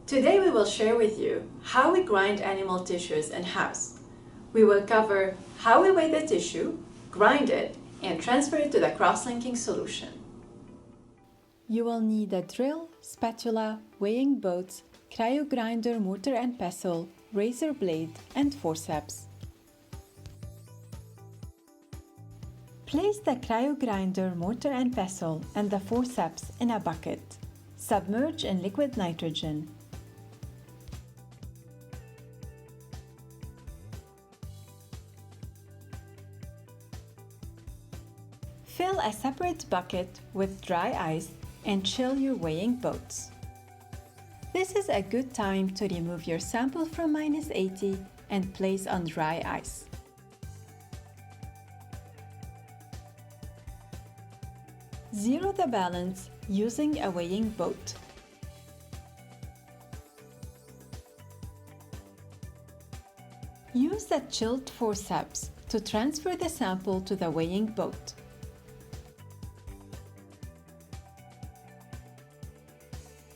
Today we will share with you how we grind animal tissues in-house. We will cover how we weigh the tissue, grind it, and transfer it to the cross-linking solution. You will need a drill, spatula, weighing boat, cryo grinder, mortar and pestle, razor blade, and forceps. Place the cryo grinder, mortar and pestle, and the forceps in a bucket. Submerge in liquid nitrogen. Fill a separate bucket with dry ice and chill your weighing boats. This is a good time to remove your sample from -80 and place on dry ice. Zero the balance using a weighing boat. Use the chilled forceps to transfer the sample to the weighing boat.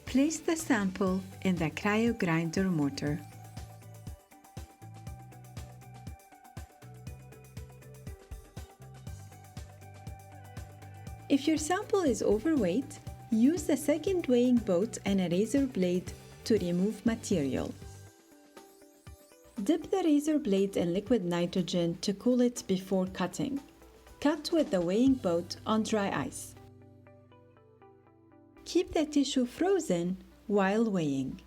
Place the sample in the cryo grinder mortar. If your sample is overweight, use the second weighing boat and a razor blade to remove material. Dip the razor blade in liquid nitrogen to cool it before cutting. Cut with the weighing boat on dry ice. Keep the tissue frozen while weighing.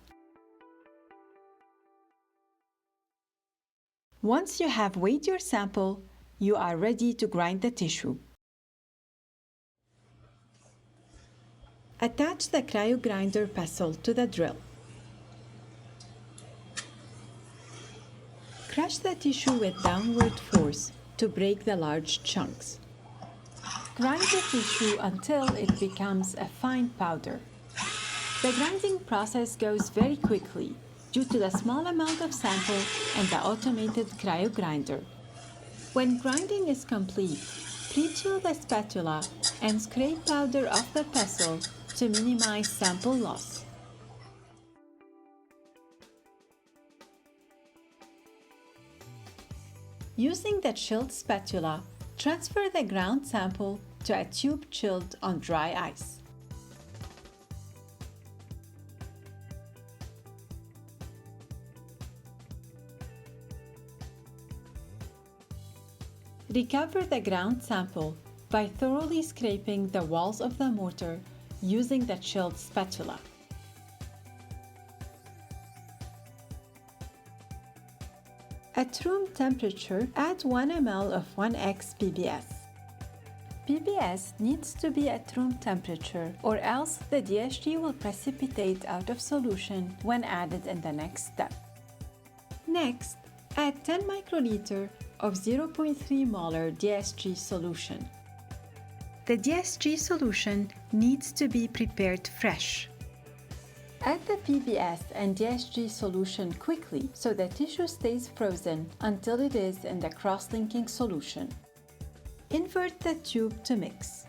Once you have weighed your sample, you are ready to grind the tissue. Attach the cryo grinder pestle to the drill. Crush the tissue with downward force to break the large chunks. Grind the tissue until it becomes a fine powder. The grinding process goes very quickly due to the small amount of sample and the automated cryo grinder. When grinding is complete, pre-chill the spatula and scrape powder off the pestle to minimize sample loss. Using the chilled spatula, transfer the ground sample to a tube chilled on dry ice. Recover the ground sample by thoroughly scraping the walls of the mortar using the chilled spatula. At room temperature, add 1 ml of 1x PBS. PBS needs to be at room temperature or else the DSG will precipitate out of solution when added in the next step. Next, add 10 microliter of 0.3 molar DSG solution. The DSG solution needs to be prepared fresh. Add the PBS and DSG solution quickly so the tissue stays frozen until it is in the cross-linking solution. Invert the tube to mix.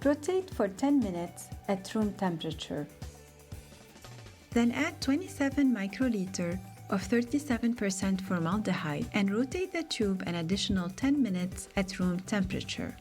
Rotate for 10 minutes at room temperature. Then add 27 microliter of 37% formaldehyde and rotate the tube an additional 10 minutes at room temperature.